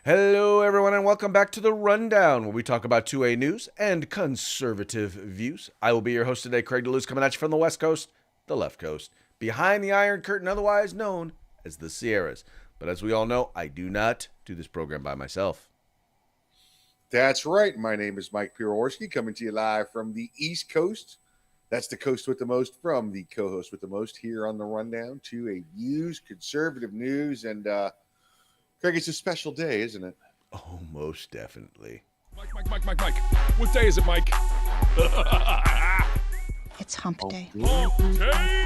Hello, everyone, and welcome back to the Rundown, where we talk about 2A news and conservative views. I will be your host today, Craig DeLuz, coming at you from the West Coast, the left coast, behind the Iron Curtain, otherwise known as the Sierras. But as we all know, I do not do this program by myself. That's right. My name is Mike Piroworski, coming to you live from the East Coast. That's the coast with the most from the co-host with the most here on the Rundown. 2A Views, conservative news, and Craig, it's a special day, isn't it? Oh, most definitely. Mike. What day is it, Mike? It's hump day. Hump day!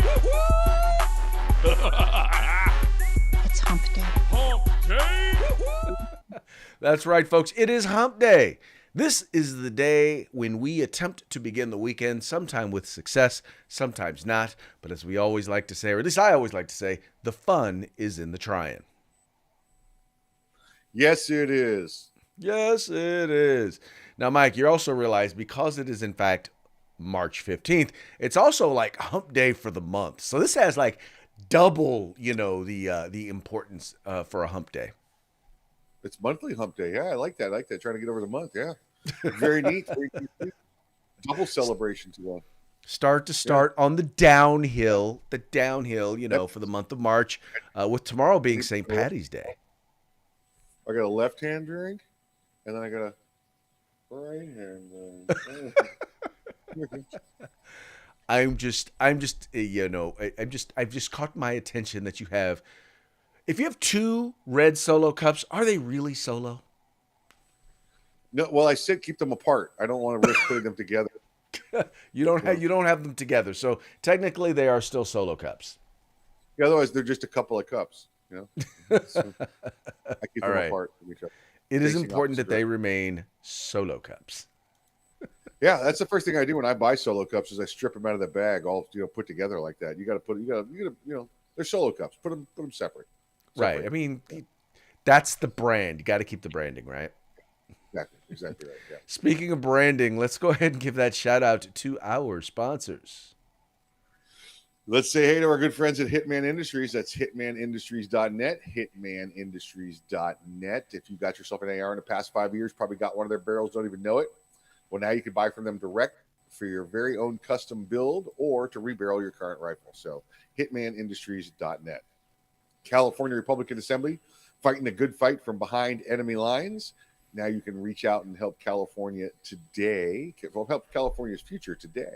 It's hump day. Hump day! That's right, folks. It is hump day. This is the day when we attempt to begin the weekend, sometime with success, sometimes not. But as we always like to say, or at least I always like to say, the fun is in the trying. Yes, it is. Yes, it is. Now, Mike, you also realize because it is, in fact, March 15th, it's also like hump day for the month. So this has like double, the importance for a hump day. It's monthly hump day. Yeah, I like that. Trying to get over the month. Yeah. Very neat. Double celebration today. Start to start on the downhill, for the month of March, with tomorrow being St. Patty's Day. I got a left hand drink, and then I got a right hand drink. I've just caught my attention that you have. If you have two red Solo cups, are they really Solo? No, well, I said keep them apart. I don't want to risk putting them together. You don't have them together, so technically they are still Solo cups. Yeah, otherwise they're just a couple of cups. So I keep them apart from each other. It is important that they remain Solo cups. Yeah, that's the first thing I do when I buy Solo cups is I strip them out of the bag, all put together like that. You got to they're Solo cups. Put them separate. Right. I mean, that's the brand. You got to keep the branding, right? Exactly right. Yeah. Speaking of branding, let's go ahead and give that shout out to our sponsors. Let's say hey to our good friends at Hitman Industries. That's hitmanindustries.net, hitmanindustries.net. If you got yourself an AR in the past 5 years, probably got one of their barrels, don't even know it. Well, now you can buy from them direct for your very own custom build or to rebarrel your current rifle. So hitmanindustries.net. California Republican Assembly, fighting the good fight from behind enemy lines. Now you can reach out and help California today, help California's future today.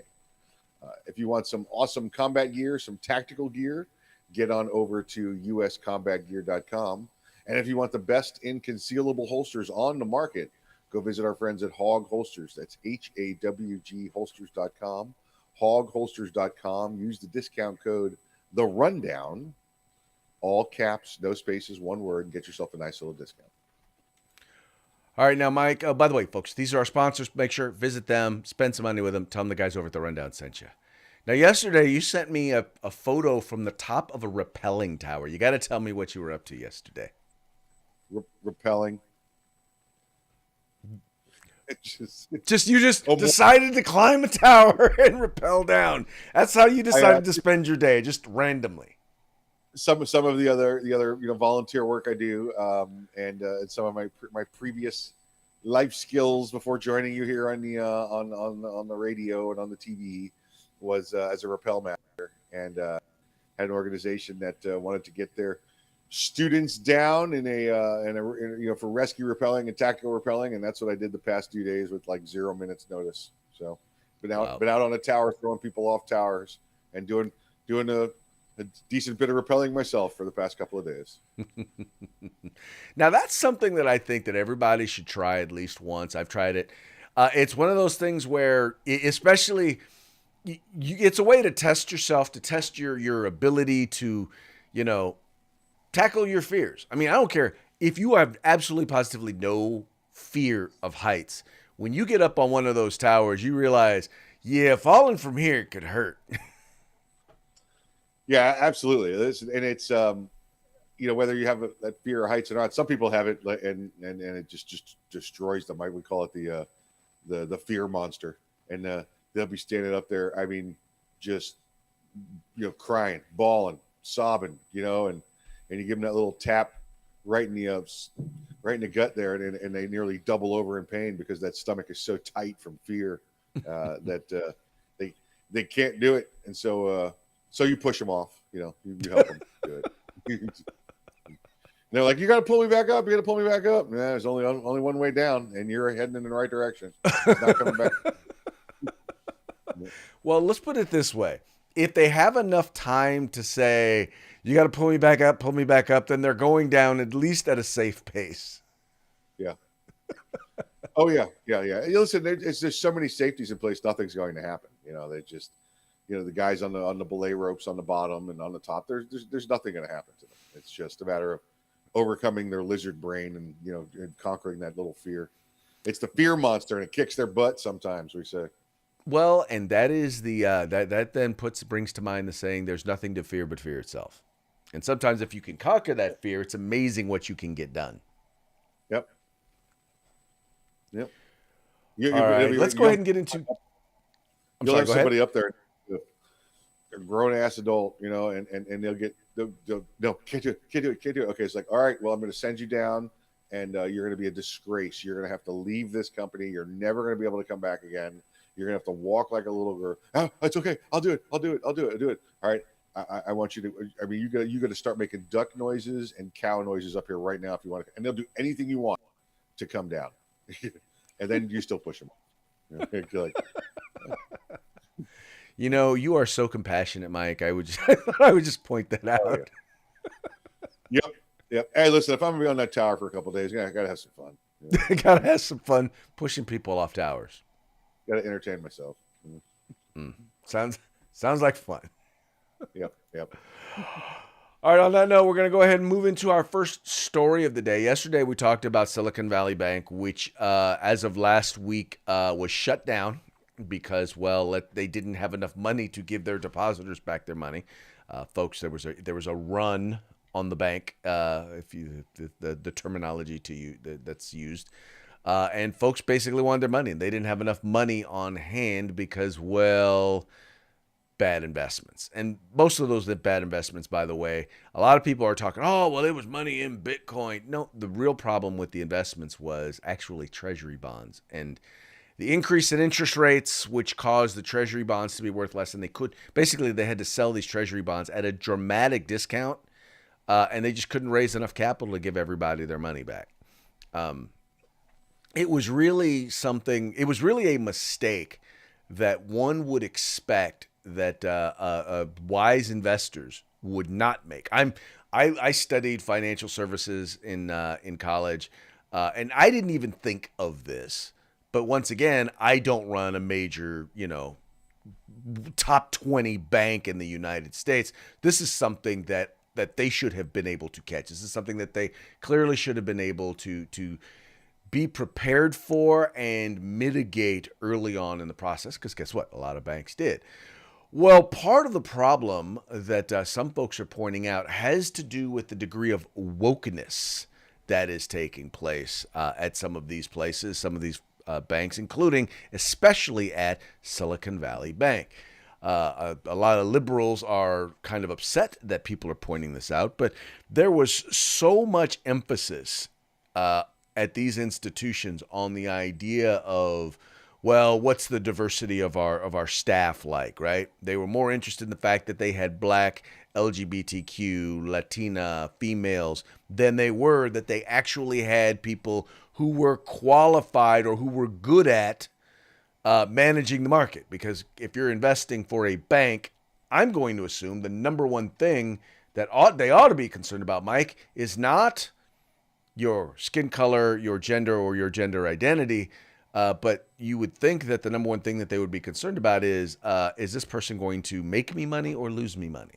If you want some awesome combat gear, some tactical gear, get on over to uscombatgear.com. And if you want the best in concealable holsters on the market, go visit our friends at Hog Holsters. That's HAWG holsters.com, hogholsters.com. Use the discount code The Rundown, all caps, no spaces, one word, and get yourself a nice little discount. All right, now, Mike, by the way, folks, these are our sponsors. Make sure, visit them, spend some money with them. Tell them the guys over at The Rundown sent you. Now, yesterday, you sent me a photo from the top of a rappelling tower. You got to tell me what you were up to yesterday. Rappelling. You just decided to climb a tower and rappel down. That's how you decided to spend your day, just randomly. Some of the other volunteer work I do, and some of my previous life skills before joining you here on the on the radio and on the TV was as a rappel master, and had an organization that wanted to get their students down in for rescue rappelling and tactical rappelling, and that's what I did the past 2 days with like 0 minutes notice. So been out on a tower throwing people off towers and doing a decent bit of rappelling myself for the past couple of days. Now, that's something that I think that everybody should try at least once. I've tried it. It's one of those things where, especially, it's a way to test yourself, to test your ability to, tackle your fears. I mean, I don't care if you have absolutely positively no fear of heights. When you get up on one of those towers, you realize, falling from here could hurt. Yeah, absolutely. And it's whether you have that fear of heights or not. Some people have it, and it just destroys them. I would call it the fear monster, and they'll be standing up there. I mean, just crying, bawling, sobbing, and you give them that little tap right in the right in the gut there, and they nearly double over in pain because that stomach is so tight from fear that they they can't do it, and so you push them off. You help them do it. They're like, you got to pull me back up. You got to pull me back up. Yeah, there's only one way down, and you're heading in the right direction. It's not coming back. Well, let's put it this way. If they have enough time to say, you got to pull me back up, then they're going down at least at a safe pace. Yeah. Oh, yeah. Listen, there's so many safeties in place, nothing's going to happen. They just, the guys on the belay ropes on the bottom and on the top, there's nothing going to happen to them. It's just a matter of overcoming their lizard brain and conquering that little fear. It's the fear monster, and it kicks their butt sometimes, we say. Well, and that is the that then brings to mind the saying, "There's nothing to fear but fear itself." And sometimes, if you can conquer that fear, it's amazing what you can get done. Yep. All right, let's go ahead and get into. You'll have somebody up there, a grown ass adult, and they'll no, can't do it. Okay, it's like, all right, well, I'm going to send you down, and you're going to be a disgrace. You're going to have to leave this company. You're never going to be able to come back again. You're gonna have to walk like a little girl. Oh, it's okay. I'll do it. All right. I want you to. I mean, you got to start making duck noises and cow noises up here right now if you want to. And they'll do anything you want to come down, and then you still push them. You are so compassionate, Mike. I would just point that out. Yep. Hey, listen, if I'm gonna be on that tower for a couple of days, I gotta have some fun. Gotta have some fun pushing people off towers. Got to entertain myself. Sounds like fun. Yep. All right, on that note, we're going to go ahead and move into our first story of the day. Yesterday, we talked about Silicon Valley Bank, which, as of last week, was shut down because, well, they didn't have enough money to give their depositors back their money. Folks, there was a run on the bank, if you the terminology that's used. And folks basically wanted their money, and they didn't have enough money on hand because, well, bad investments. And most of those bad investments, by the way, a lot of people are talking, oh, well, it was money in Bitcoin. No, the real problem with the investments was actually treasury bonds. And the increase in interest rates, which caused the treasury bonds to be worth less than they could. Basically, they had to sell these treasury bonds at a dramatic discount, and they just couldn't raise enough capital to give everybody their money back. It was really a mistake that one would expect that wise investors would not make. I studied financial services in college, and I didn't even think of this. But once again, I don't run a major, top 20 bank in the United States. This is something that they should have been able to catch. This is something that they clearly should have been able to be prepared for and mitigate early on in the process, because guess what? A lot of banks did. Well, part of the problem that some folks are pointing out has to do with the degree of wokeness that is taking place at some of these places, some of these banks, including especially at Silicon Valley Bank. A lot of liberals are kind of upset that people are pointing this out, but there was so much emphasis at these institutions on the idea of, well, what's the diversity of our staff like, right? They were more interested in the fact that they had Black, LGBTQ, Latina, females than they were that they actually had people who were qualified or who were good at managing the market. Because if you're investing for a bank, I'm going to assume the number one thing that they ought to be concerned about, Mike, is not your skin color, your gender, or your gender identity. But you would think that the number one thing that they would be concerned about is this person going to make me money or lose me money?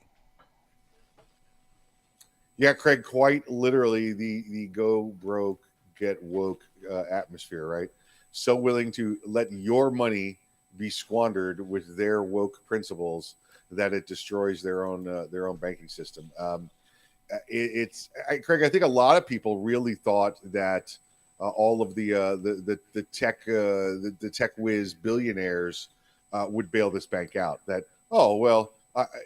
Yeah, Craig, quite literally the go broke, get woke atmosphere, right? So willing to let your money be squandered with their woke principles that it destroys their own banking system. Craig, I think a lot of people really thought that all of the tech whiz billionaires would bail this bank out. That, oh well,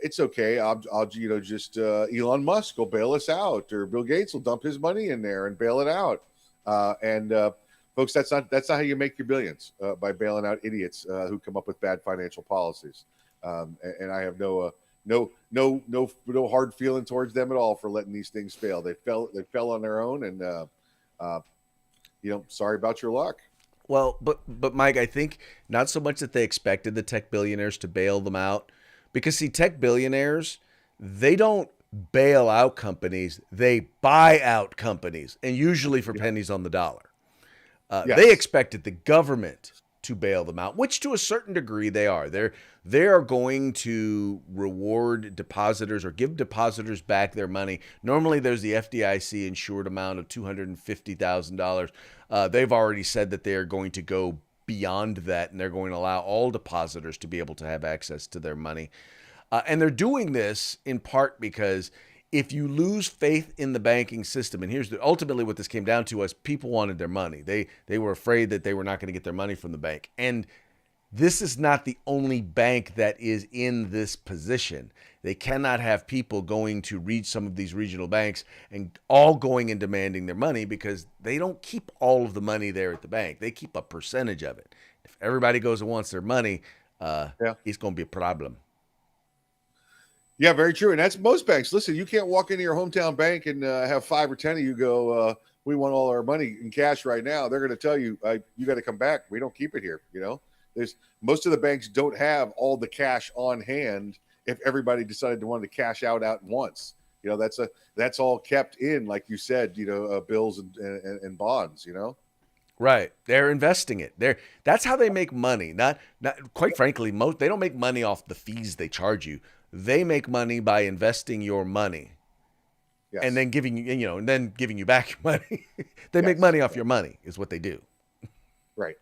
It's okay. I'll just Elon Musk will bail us out, or Bill Gates will dump his money in there and bail it out. And folks, that's not how you make your billions, by bailing out idiots who come up with bad financial policies. And I have no hard feeling towards them at all for letting these things fail. They fell on their own, and sorry about your luck. Well, but Mike, I think not so much that they expected the tech billionaires to bail them out, because see, tech billionaires, they don't bail out companies, they buy out companies, and usually for pennies on the dollar. Yes. They expected the government to bail them out, which to a certain degree they are. They are going to reward depositors or give depositors back their money. Normally, there's the FDIC insured amount of $250,000. They've already said that they are going to go beyond that, and they're going to allow all depositors to be able to have access to their money. And they're doing this in part because if you lose faith in the banking system, and here's ultimately what this came down to, was people wanted their money. They were afraid that they were not going to get their money from the bank. And this is not the only bank that is in this position. They cannot have people going to reach some of these regional banks and all going and demanding their money, because they don't keep all of the money there at the bank. They keep a percentage of it. If everybody goes and wants their money, it's going to be a problem. Yeah, very true. And that's most banks. Listen, you can't walk into your hometown bank and have 5 or 10 of you go, we want all our money in cash right now. They're going to tell you, you got to come back. We don't keep it here. There's most of the banks don't have all the cash on hand. If everybody decided to want to cash out at once, that's all kept in, like you said, bills and bonds. Right. They're investing it. That's how they make money. Not quite frankly, they don't make money off the fees they charge you. They make money by investing your money. Yes. And then giving you back your money. They make money off your money is what they do. Right.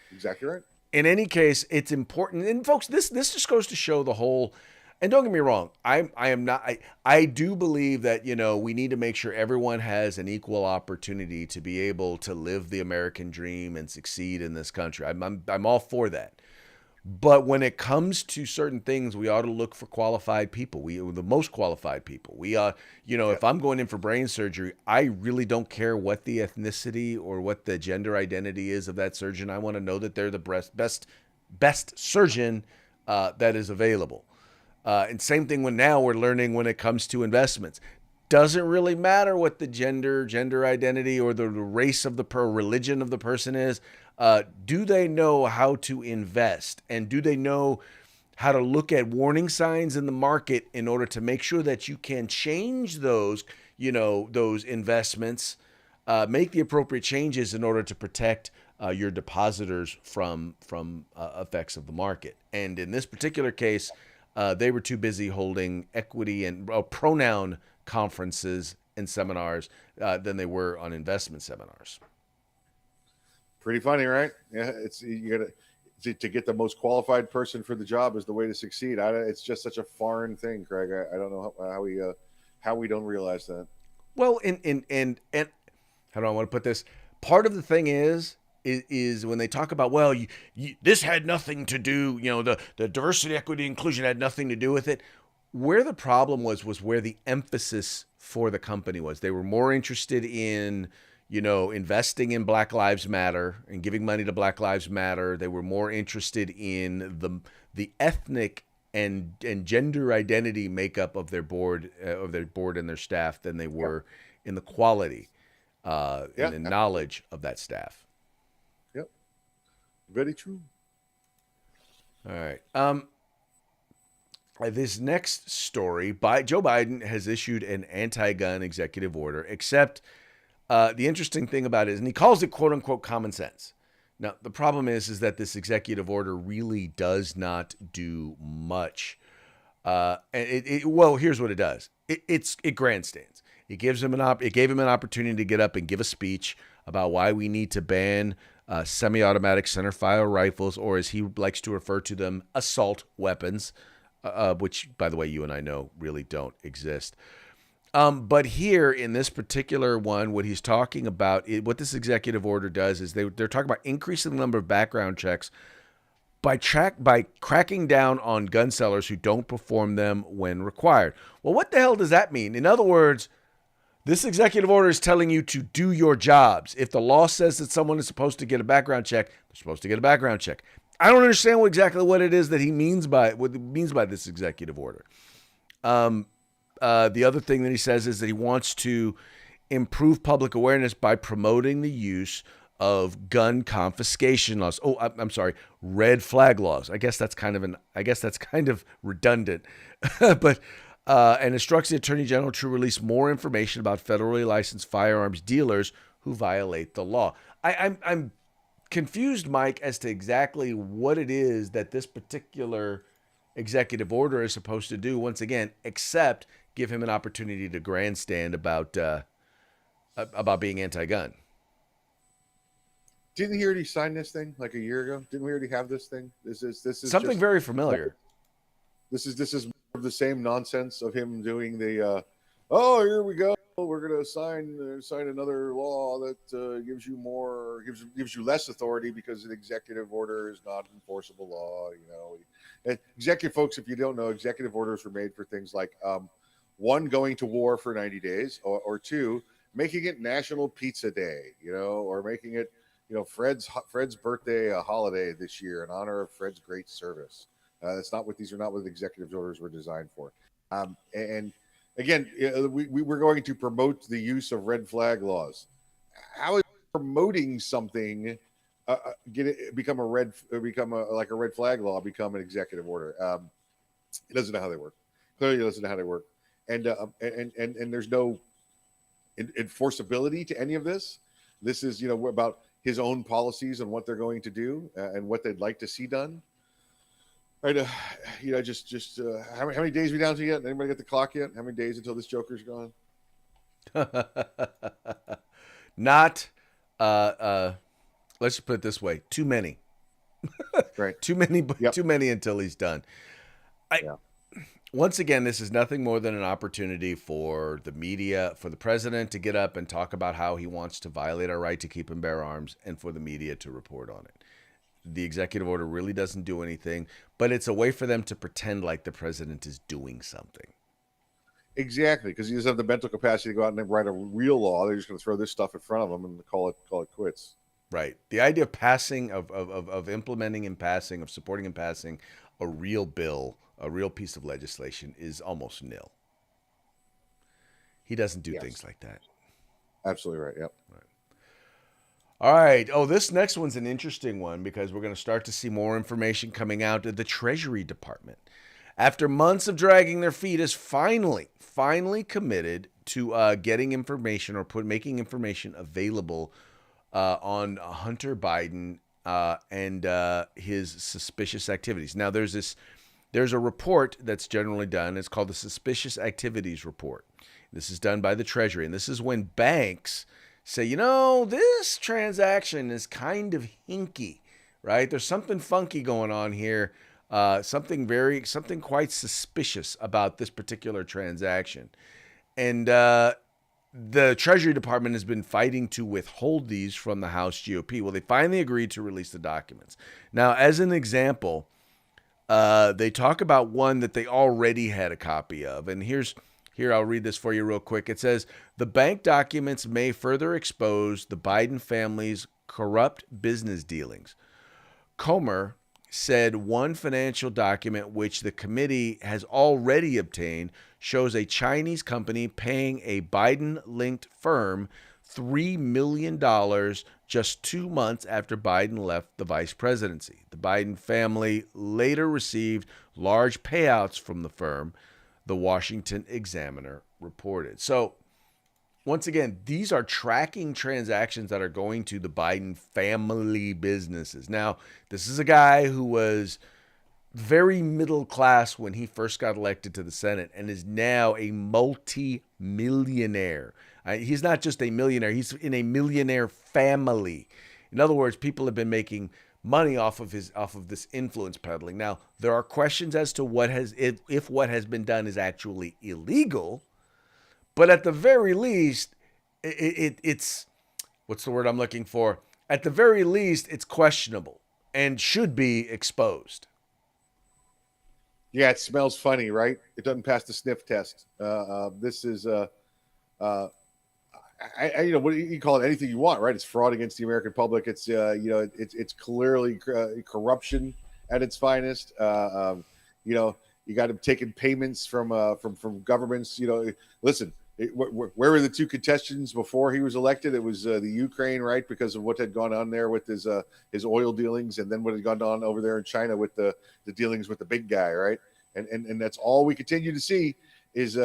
Exactly right. In any case, it's important. And folks, this just goes to show the whole, and don't get me wrong, I do believe that, we need to make sure everyone has an equal opportunity to be able to live the American dream and succeed in this country. I'm all for that. But when it comes to certain things, we ought to look for qualified people. The most qualified people. If I'm going in for brain surgery, I really don't care what the ethnicity or what the gender identity is of that surgeon. I want to know that they're the best surgeon that is available. And same thing we're learning when it comes to investments. Doesn't really matter what the gender identity or the race of religion of the person is. Do they know how to invest? And do they know how to look at warning signs in the market in order to make sure that you can change those investments, make the appropriate changes in order to protect your depositors from effects of the market? And in this particular case, they were too busy holding equity and pronoun conferences and seminars than they were on investment seminars. Pretty funny, right? Yeah, to get the most qualified person for the job is the way to succeed. It's just such a foreign thing, Craig. I don't know how we don't realize that. Well, and how do I want to put this? Part of the thing is when they talk about, well, this had nothing to do, the diversity, equity, inclusion had nothing to do with it. Where the problem was where the emphasis for the company was. They were more interested in investing in Black Lives Matter and giving money to Black Lives Matter. They were more interested in the ethnic and gender identity makeup of their board and their staff than they were in the quality and the knowledge of that staff. Yep. Very true. All right. This next story, Joe Biden has issued an anti-gun executive order, except the interesting thing about it is, and he calls it quote unquote common sense. Now, the problem is that this executive order really does not do much. Well, here's what it does. It grandstands. It gave him an opportunity to get up and give a speech about why we need to ban semi-automatic centerfire rifles, or as he likes to refer to them, assault weapons, which, by the way, you and I know really don't exist. But here in this particular one, what he's talking about, what this executive order does is they're talking about increasing the number of background checks by cracking down on gun sellers who don't perform them when required. Well, what the hell does that mean? In other words, this executive order is telling you to do your jobs. If the law says that someone is supposed to get a background check, they're supposed to get a background check. I don't understand exactly what it is that he means by this executive order. The other thing that he says is that he wants to improve public awareness by promoting the use of gun confiscation laws. Oh, I'm sorry, red flag laws. I guess that's kind of redundant, but and instructs the Attorney General to release more information about federally licensed firearms dealers who violate the law. I'm confused, Mike, as to exactly what it is that this particular executive order is supposed to do. Once again, except give him an opportunity to grandstand about being anti-gun. Didn't he already sign this thing like a year ago? Didn't we already have this thing? This is Something just, very familiar. This is the same nonsense of him doing the oh, here we go, we're gonna sign another law that gives you less authority because an executive order is not an enforceable law. And executive folks, if you don't know, executive orders were made for things like one, going to war for 90 days, or two, making it National Pizza Day, or making it Fred's birthday a holiday this year in honor of Fred's great service. That's not what these are not what executive orders were designed for. And again, we're going to promote the use of red flag laws. How is promoting something become a red flag law become an executive order? It doesn't know how they work. Clearly, it doesn't know how they work. And there's no enforceability to any of this. This is about his own policies and what they're going to do and what they'd like to see done. Right, how many days are we down to yet? Anybody got the clock yet? How many days until this Joker's gone? Not, let's just put it this way: too many. Right, too many, yep. Too many until he's done. Once again, this is nothing more than an opportunity for the media, for the president to get up and talk about how he wants to violate our right to keep and bear arms, and for the media to report on it. The executive order really doesn't do anything, but it's a way for them to pretend like the president is doing something. Exactly, because he doesn't have the mental capacity to go out and write a real law. They're just going to throw this stuff in front of them and call it quits. Right. The idea of passing, of implementing and passing, of supporting and passing a real bill, a real piece of legislation is almost nil. He doesn't do things like that. Absolutely right. Yep. Right. All right. Oh, this next one's an interesting one because we're going to start to see more information coming out of the Treasury Department. After months of dragging their feet, is finally committed to getting information or making information available on Hunter Biden and his suspicious activities. Now, there's a report that's generally done. It's called the Suspicious Activities Report. This is done by the Treasury, and this is when banks say, this transaction is kind of hinky, right? There's something funky going on here, something quite suspicious about this particular transaction. And the Treasury Department has been fighting to withhold these from the House GOP. Well, they finally agreed to release the documents. Now, as an example, they talk about one that they already had a copy of. And here, I'll read this for you real quick. It says, the bank documents may further expose the Biden family's corrupt business dealings. Comer said one financial document which the committee has already obtained shows a Chinese company paying a Biden-linked firm $3 million just 2 months after Biden left the vice presidency. The Biden family later received large payouts from the firm, the Washington Examiner reported. So, once again, these are tracking transactions that are going to the Biden family businesses. Now, this is a guy who was very middle class when he first got elected to the Senate and is now a multi-millionaire. He's not just a millionaire, he's in a millionaire family. In other words, people have been making money off of this influence peddling. Now, there are questions as to if what has been done is actually illegal, but at the very least, it's what's the word I'm looking for? At the very least, it's questionable. and should be exposed. Yeah, it smells funny, right? It doesn't pass the sniff test. This is uh, you know, what you call it, anything you want, right? It's fraud against the American public. It's you know, it's clearly corruption at its finest. You know, you got him taking payments from governments. You know, listen, where were the two contestants before he was elected? It was the Ukraine, right, because of what had gone on there with his oil dealings, and then what had gone on over there in China with the dealings with the big guy, right? And that's all we continue to see is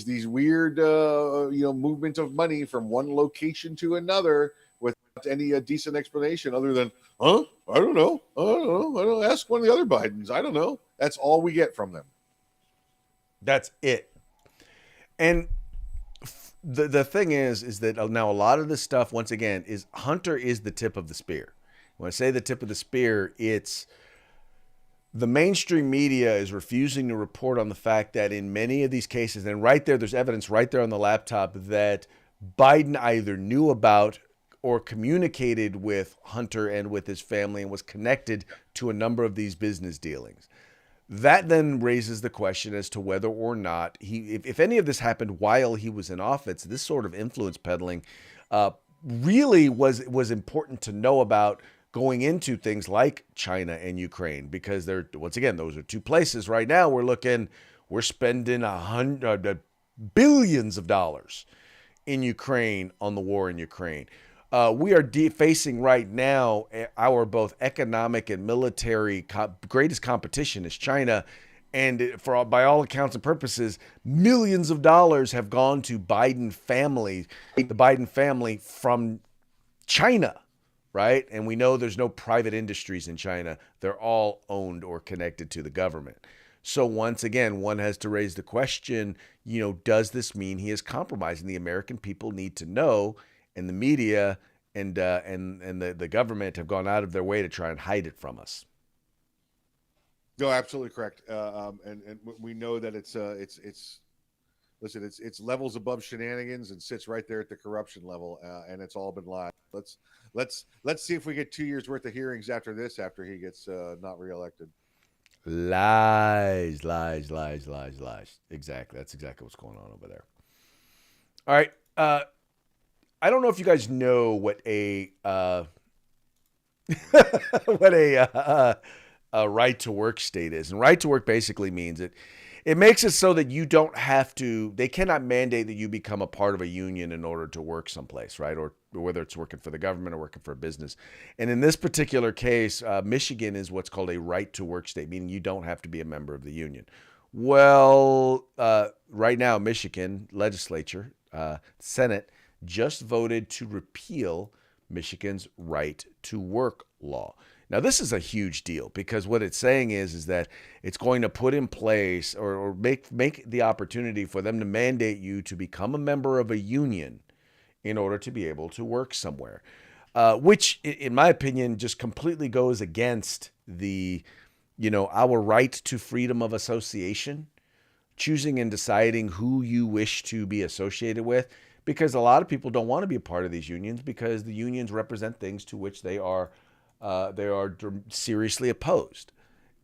these weird you know, movement of money from one location to another without any decent explanation other than I don't know, I don't ask one of the other Bidens, I don't know. That's all we get from them. That's it. And the thing is that now a lot of this stuff, once again, is Hunter is the tip of the spear. When I say the tip of the spear, it's the mainstream media is refusing to report on the fact that in many of these cases, and right there's evidence right there on the laptop that Biden either knew about or communicated with Hunter and with his family and was connected to a number of these business dealings. That then raises the question as to whether or not if any of this happened while he was in office, this sort of influence peddling really was important to know about going into things like China and Ukraine, because they're, once again, those are two places right now we're spending billions of dollars in Ukraine on the war in Ukraine. We are facing right now our both economic and military greatest competition is China. And by all accounts and purposes, millions of dollars have gone to the Biden family from China, right? And we know there's no private industries in China. They're all owned or connected to the government. So once again, one has to raise the question, you know, does this mean he is compromising? The American people need to know, and the media and the government have gone out of their way to try and hide it from us. No, absolutely correct. And we know that it's listen, it's levels above shenanigans and sits right there at the corruption level, and it's all been lied. Let's see if we get 2 years worth of hearings after this, after he gets not reelected. Lies, lies, lies, lies, lies. Exactly. That's exactly what's going on over there. All right. I don't know if you guys know what a what a right to work state is. And right to work basically means it makes it so that you don't have to, they cannot mandate that you become a part of a union in order to work someplace, right? Or whether it's working for the government or working for a business. And in this particular case, Michigan is what's called a right to work state, meaning you don't have to be a member of the union. Well, right now, Michigan legislature, Senate, just voted to repeal Michigan's right to work law. Now, this is a huge deal because what it's saying is that it's going to put in place or make the opportunity for them to mandate you to become a member of a union in order to be able to work somewhere, which, in my opinion, just completely goes against our right to freedom of association, choosing and deciding who you wish to be associated with, because a lot of people don't want to be a part of these unions because the unions represent things to which they are seriously opposed.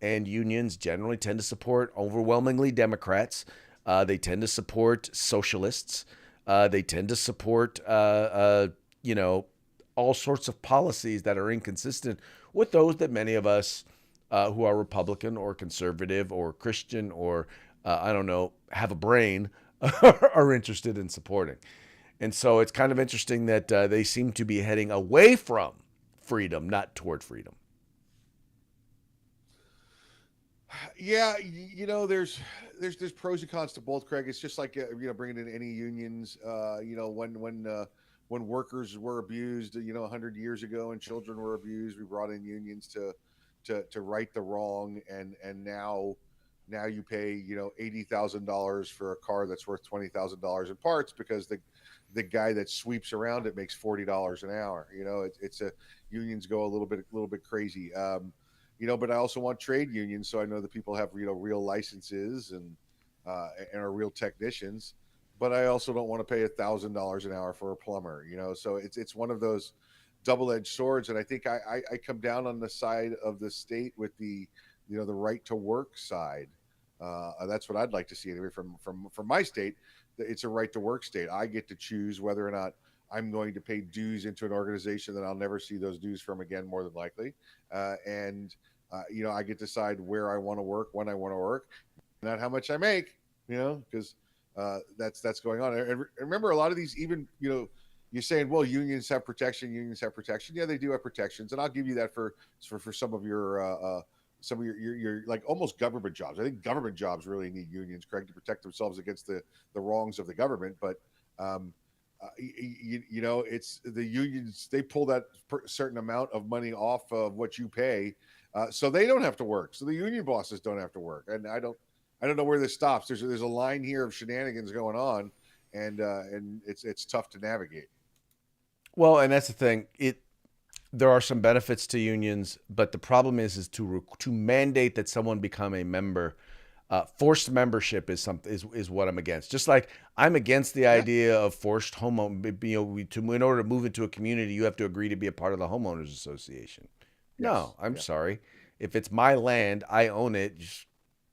And unions generally tend to support overwhelmingly Democrats. They tend to support socialists. They tend to support, all sorts of policies that are inconsistent with those that many of us who are Republican or conservative or Christian or, have a brain are interested in supporting. And so it's kind of interesting that they seem to be heading away from freedom, not toward freedom. Yeah, there's pros and cons to both, Craig. It's just like bringing in any unions. When workers were abused, 100 years ago, and children were abused, we brought in unions to right the wrong, and now you pay $80,000 for a car that's worth $20,000 in parts because the guy that sweeps around it makes $40 an hour. It's a unions go a little bit crazy. But I also want trade unions, so I know that people have real licenses and are real technicians. But I also don't want to pay $1,000 an hour for a plumber. So it's one of those double-edged swords, and I think I come down on the side of the state with the the right to work side. That's what I'd like to see anyway from my state. It's a right to work state. I get to choose whether or not I'm going to pay dues into an organization that I'll never see those dues from again, more than likely. And I get to decide where I want to work, when I want to work, not how much I make. Because that's going on. And remember, a lot of these, even you're saying, well, unions have protection. Unions have protection. Yeah, they do have protections, and I'll give you that for some of your like almost government jobs. I think government jobs really need unions, Craig, to protect themselves against the wrongs of the government. But it's the unions. They pull that certain amount of money off of what you pay, so they don't have to work. So the union bosses don't have to work. And I don't know where this stops. There's a line here of shenanigans going on, and it's tough to navigate. Well, and that's the thing. There are some benefits to unions, but the problem is to mandate that someone become a member. Forced membership is what I'm against. Just like I'm against the idea of forced in order to move into a community, you have to agree to be a part of the homeowners association. No, I'm sorry. If it's my land, I own it.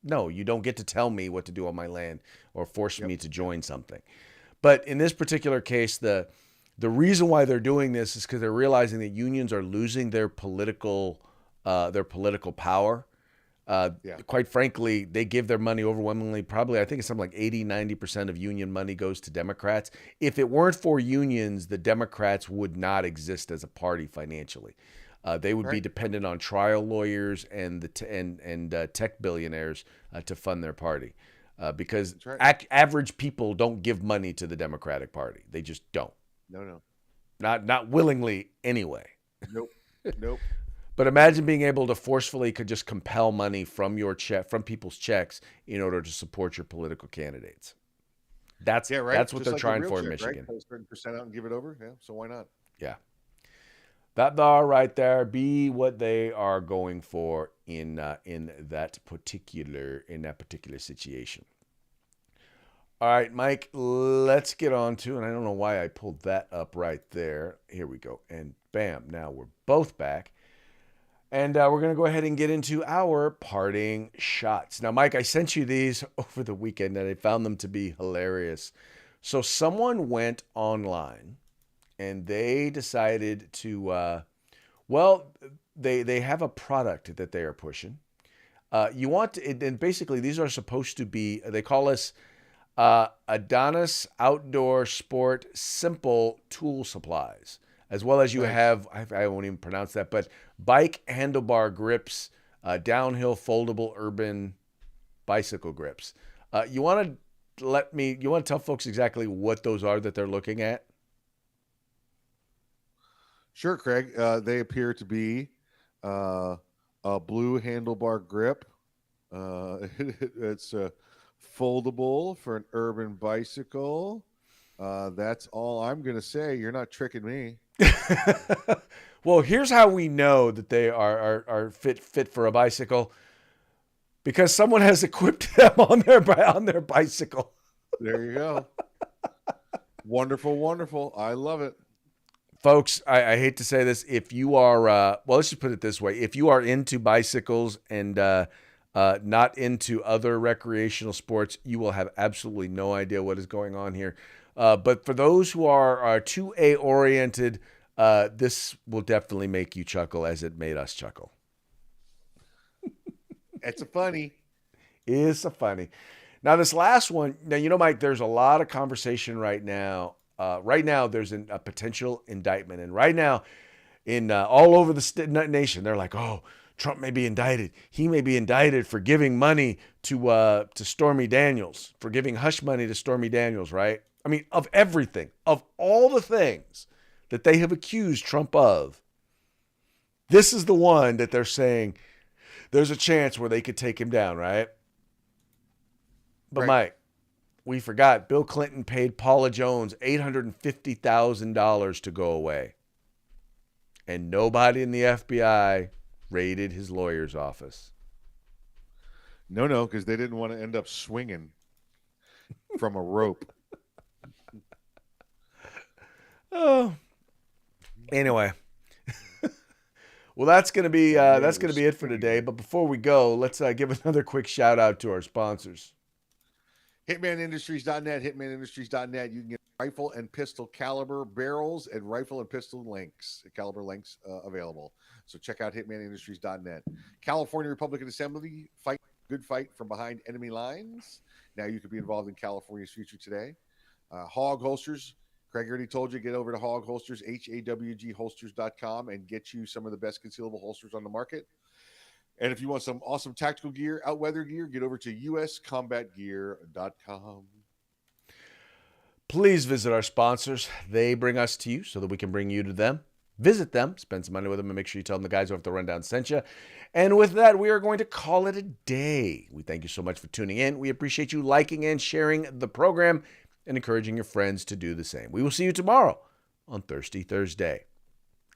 No, you don't get to tell me what to do on my land or force me to join something. But in this particular case, the reason why they're doing this is because they're realizing that unions are losing their political power. Quite frankly, they give their money overwhelmingly, probably, I think it's something like 80-90% of union money goes to Democrats. If it weren't for unions, the Democrats would not exist as a party financially. They would be dependent on trial lawyers and tech billionaires to fund their party, because average people don't give money to the Democratic Party. They just don't. No. Not willingly anyway. Nope. But imagine being able to forcefully could just compel money from from people's checks in order to support your political candidates. That's what just they're like trying a for in check, Michigan. Right? Pull a certain percent out and give it over. Yeah, so why not? Yeah. That bar right there be what they are going for in that particular situation. All right, Mike, let's get on to, and I don't know why I pulled that up right there. Here we go. And bam, now we're both back. And we're going to go ahead and get into our parting shots. Now, Mike, I sent you these over the weekend, and I found them to be hilarious. So someone went online, and they decided to, they have a product that they are pushing. And basically, these are supposed to be, they call us Adonis Outdoor Sport Simple Tool Supplies. As well as you have, I won't even pronounce that, but bike handlebar grips, downhill foldable urban bicycle grips. You want to tell folks exactly what those are that they're looking at? Sure, Craig. They appear to be a blue handlebar grip. It's foldable for an urban bicycle. That's all I'm going to say. You're not tricking me. Well, here's how we know that they are fit for a bicycle, because someone has equipped them on their bicycle. There you go. Wonderful. I love it. Folks, I hate to say this. If you are, let's just put it this way. If you are into bicycles and not into other recreational sports, you will have absolutely no idea what is going on here. But for those who are 2A oriented, this will definitely make you chuckle, as it made us chuckle. It's a funny. It's a funny. Now, this last one, Mike, there's a lot of conversation right now. There's a potential indictment. And right now, in all over the nation, they're like, oh, Trump may be indicted. He may be indicted for giving money to Stormy Daniels, for giving hush money to Stormy Daniels, right? I mean, of everything, of all the things that they have accused Trump of, this is the one that they're saying there's a chance where they could take him down, right? But Right. Mike, we forgot Bill Clinton paid Paula Jones $850,000 to go away. And nobody in the FBI raided his lawyer's office. No, because they didn't want to end up swinging from a rope. Oh. Anyway, Well, that's gonna be Yeah, it for today. But before we go, let's give another quick shout out to our sponsors. HitmanIndustries.net, HitmanIndustries.net. You can get rifle and pistol caliber barrels and rifle and pistol caliber lengths available. So check out HitmanIndustries.net. California Republican Assembly, fight good fight from behind enemy lines. Now you could be involved in California's future today. Hog Holsters. Craig already told you, get over to Hog Holsters, HAWGholsters.com, and get you some of the best concealable holsters on the market. And if you want some awesome tactical gear, outweather gear, get over to uscombatgear.com. Please visit our sponsors. They bring us to you so that we can bring you to them. Visit them, spend some money with them, and make sure you tell them the guys over at the Rundown sent you. And with that, we are going to call it a day. We thank you so much for tuning in. We appreciate you liking and sharing the program and encouraging your friends to do the same. We will see you tomorrow on Thirsty Thursday.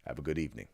Have a good evening.